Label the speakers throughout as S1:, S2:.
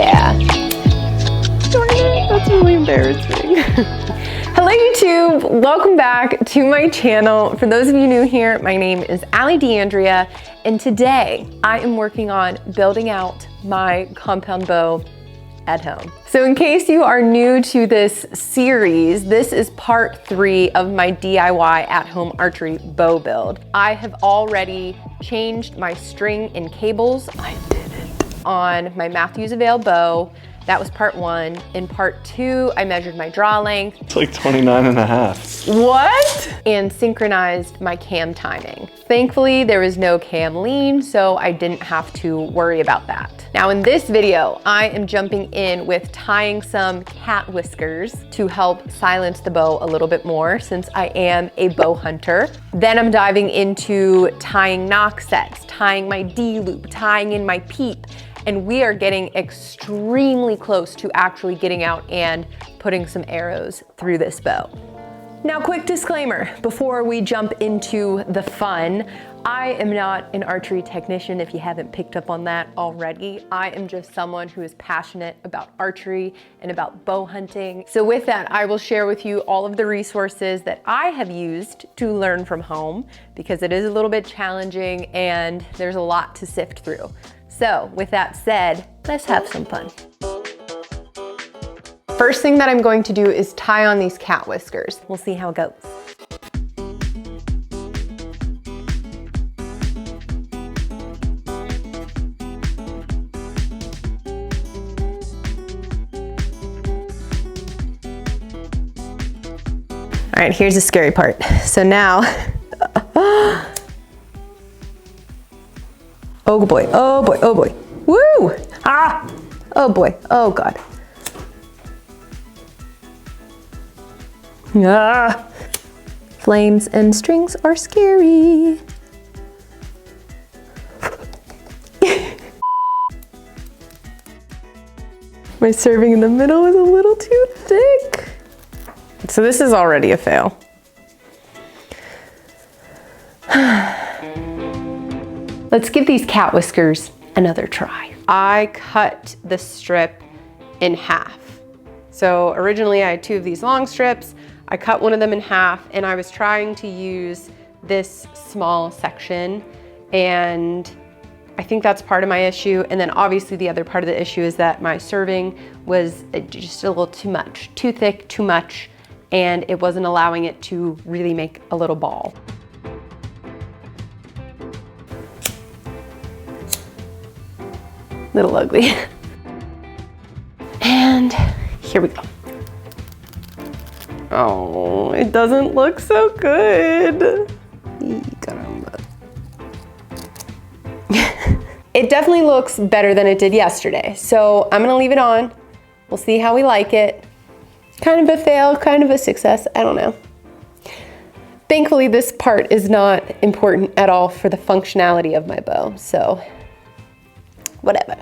S1: yeah. Darn it, that's really embarrassing. Hello YouTube, welcome back to my channel. For those of you new here, my name is Allie DeAndrea, and today I am working on building out my compound bow at home. So in case you are new to this series, this is part 3 of my DIY at-home archery bow build. I have already changed my string and cables. I did it. On my Matthews Avail bow. That was part 1. In part 2, I measured my draw length.
S2: It's like 29.5.
S1: What? And synchronized my cam timing. Thankfully, there was no cam lean, so I didn't have to worry about that. Now in this video, I am jumping in with tying some cat whiskers to help silence the bow a little bit more since I am a bow hunter. Then I'm diving into tying Nock sets, tying my D-loop, tying in my peep, and we are getting extremely close to actually getting out and putting some arrows through this bow. Now, quick disclaimer, before we jump into the fun, I am not an archery technician if you haven't picked up on that already. I am just someone who is passionate about archery and about bow hunting. So with that, I will share with you all of the resources that I have used to learn from home, because it is a little bit challenging and there's a lot to sift through. So with that said, let's have some fun. First thing that I'm going to do is tie on these cat whiskers. We'll see how it goes. All right, here's the scary part. So now, oh boy, oh boy, oh boy. Woo! Ah! Oh boy, oh God. Ah! Flames and strings are scary. My serving in the middle is a little too thick. So this is already a fail. Let's give these cat whiskers another try. I cut the strip in half. So originally I had 2 of these long strips. I cut one of them in half and I was trying to use this small section, and I think that's part of my issue. And then obviously the other part of the issue is that my serving was just a little too much, too thick, too much, and it wasn't allowing it to really make a little ball. Little ugly. And here we go. Oh, it doesn't look so good. It definitely looks better than it did yesterday. So I'm gonna leave it on. We'll see how we like it. Kind of a fail, kind of a success, I don't know. Thankfully, this part is not important at all for the functionality of my bow, so whatever.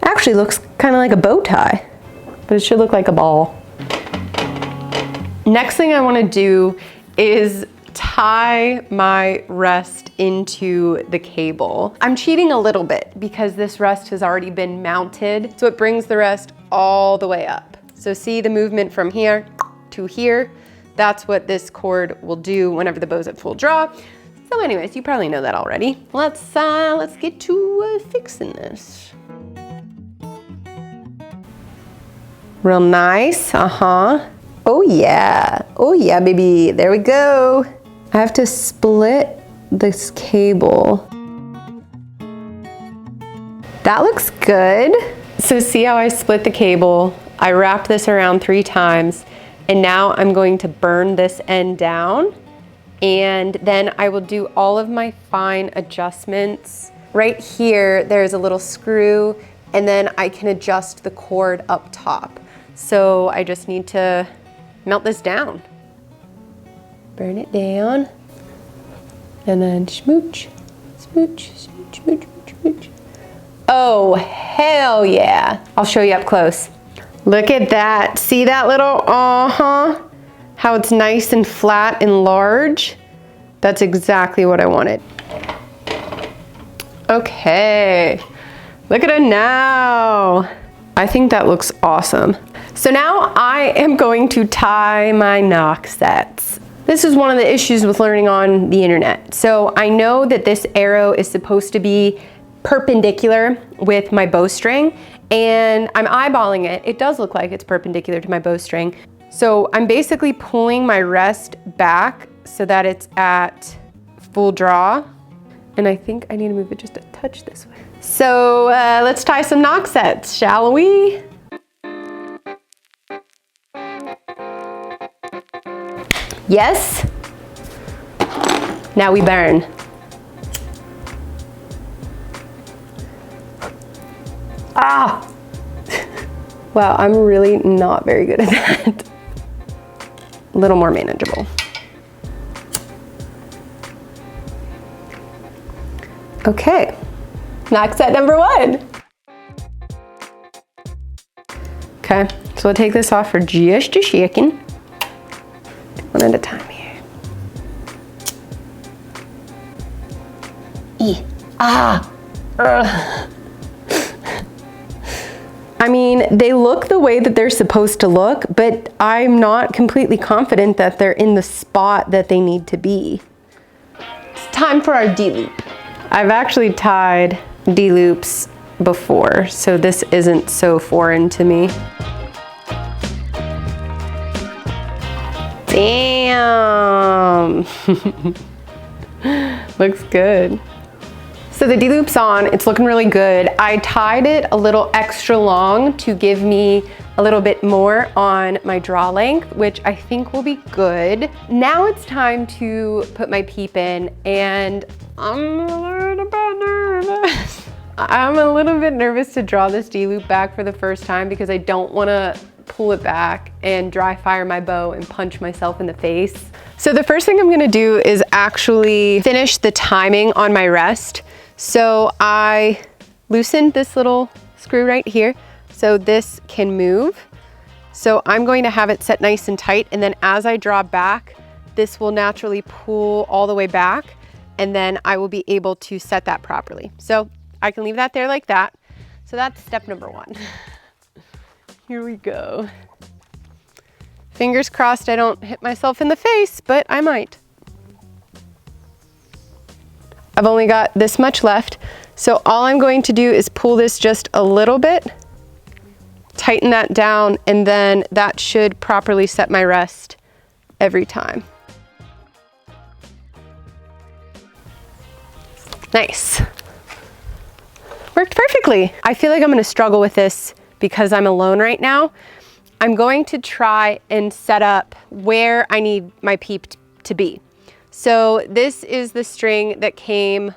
S1: Actually looks kind of like a bow tie, but it should look like a ball. Next thing I want to do is tie my rest into the cable. I'm cheating a little bit because this rest has already been mounted, so it brings the rest all the way up. So see the movement from here to here? That's what this cord will do whenever the bow's at full draw. So anyways, you probably know that already. Let's get to fixing this. Real nice, Oh yeah, baby, there we go. I have to split this cable. That looks good. So see how I split the cable? I wrapped this around 3 times, and now I'm going to burn this end down, and then I will do all of my fine adjustments. Right here, there's a little screw, and then I can adjust the cord up top. So I just need to melt this down. Burn it down. And then smooch, smooch, smooch, smooch, smooch, smooch. Oh, hell yeah. I'll show you up close. Look at that. See that little, how it's nice and flat and large? That's exactly what I wanted. Okay, look at it now. I think that looks awesome. So now I am going to tie my Nock sets. This is one of the issues with learning on the internet. So I know that this arrow is supposed to be perpendicular with my bowstring, and I'm eyeballing it. It does look like it's perpendicular to my bowstring. So I'm basically pulling my rest back so that it's at full draw. And I think I need to move it just a touch this way. So let's tie some Nock sets, shall we? Yes. Now we burn. Ah! Wow, I'm really not very good at that. A little more manageable. Okay, Nock set number 1. Okay, so we'll take this off for just a second. One at a time here. I mean, they look the way that they're supposed to look, but I'm not completely confident that they're in the spot that they need to be. It's time for our D-loop. I've actually tied D-loops before, so this isn't so foreign to me. Damn! Looks good. So the D-loop's on, it's looking really good. I tied it a little extra long to give me a little bit more on my draw length, which I think will be good. Now it's time to put my peep in, and I'm a little bit nervous. I'm a little bit nervous to draw this D-loop back for the first time because I don't want to pull it back and dry fire my bow and punch myself in the face. So the first thing I'm going to do is actually finish the timing on my rest. So I loosened this little screw right here so this can move. So I'm going to have it set nice and tight, and then as I draw back, this will naturally pull all the way back, and then I will be able to set that properly. So I can leave that there like that. So that's step number 1. Here we go. Fingers crossed I don't hit myself in the face, but I might. I've only got this much left, so all I'm going to do is pull this just a little bit, tighten that down, and then that should properly set my rest every time. Nice. Worked perfectly. I feel like I'm gonna struggle with this because I'm alone right now. I'm going to try and set up where I need my peep to be. So this is the string that came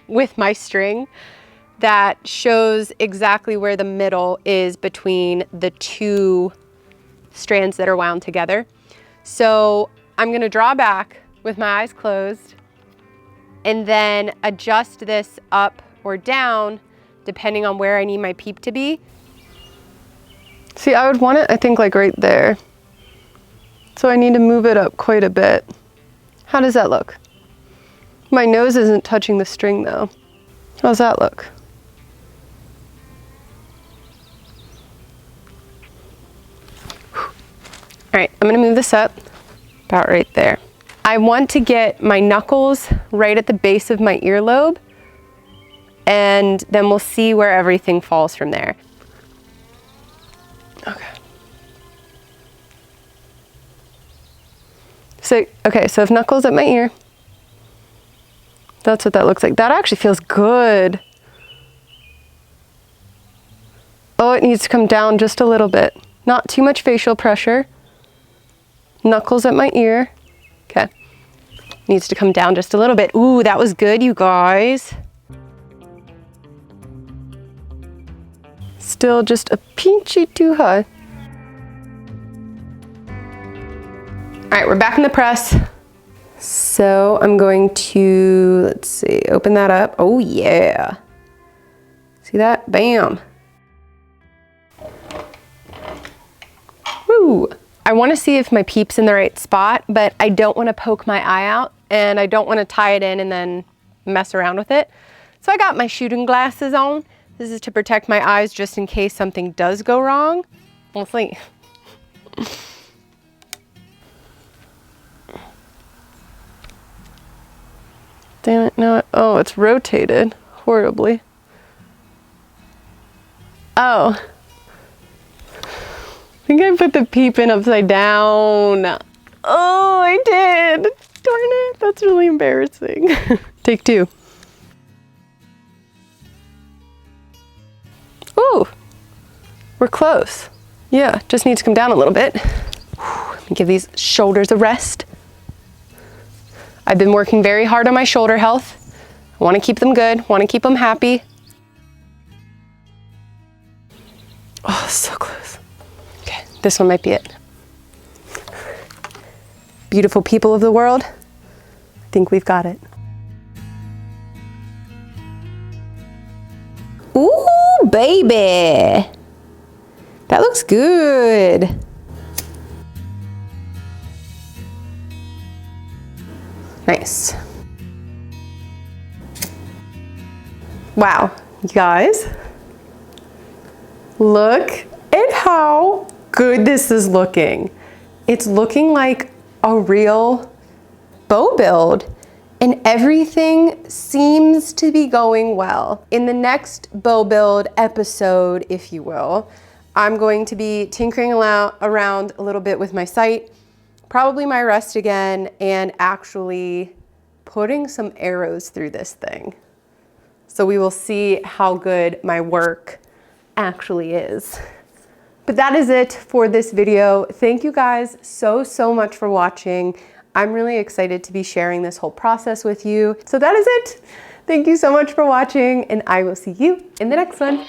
S1: with my string that shows exactly where the middle is between the 2 strands that are wound together. So I'm gonna draw back with my eyes closed and then adjust this up or down depending on where I need my peep to be. See, I would want it, I think, like right there. So I need to move it up quite a bit. How does that look? My nose isn't touching the string though. How's that look? All right, I'm gonna move this up about right there. I want to get my knuckles right at the base of my earlobe, and then we'll see where everything falls from there. Okay. So, okay, so if knuckles at my ear, that's what that looks like. That actually feels good. Oh, it needs to come down just a little bit. Not too much facial pressure. Knuckles at my ear. Okay. Needs to come down just a little bit. Ooh, that was good, you guys. Still just a pinchy too high. All right, we're back in the press. So I'm going to, let's see, open that up. Oh yeah. See that? Bam. Woo. I want to see if my peep's in the right spot, but I don't want to poke my eye out, and I don't want to tie it in and then mess around with it. So I got my shooting glasses on. This is to protect my eyes just in case something does go wrong. We'll see. Damn it, no, oh, it's rotated horribly. Oh. I think I put the peep in upside down. Oh, I did. Darn it, that's really embarrassing. Take two. Ooh, we're close. Yeah, just needs to come down a little bit. Let me give these shoulders a rest. I've been working very hard on my shoulder health. I want to keep them good, want to keep them happy. Oh, so close. Okay, this one might be it. Beautiful people of the world, I think we've got it. Ooh, baby. That looks good. Nice. Wow, you guys, look at how good this is looking. It's looking like a real bow build, and everything seems to be going well. In the next bow build episode, if you will, I'm going to be tinkering around a little bit with my sight, probably my rest again, and actually putting some arrows through this thing. So we will see how good my work actually is. But that is it for this video. Thank you guys so much for watching. I'm really excited to be sharing this whole process with you. So that is it. Thank you so much for watching, and I will see you in the next one.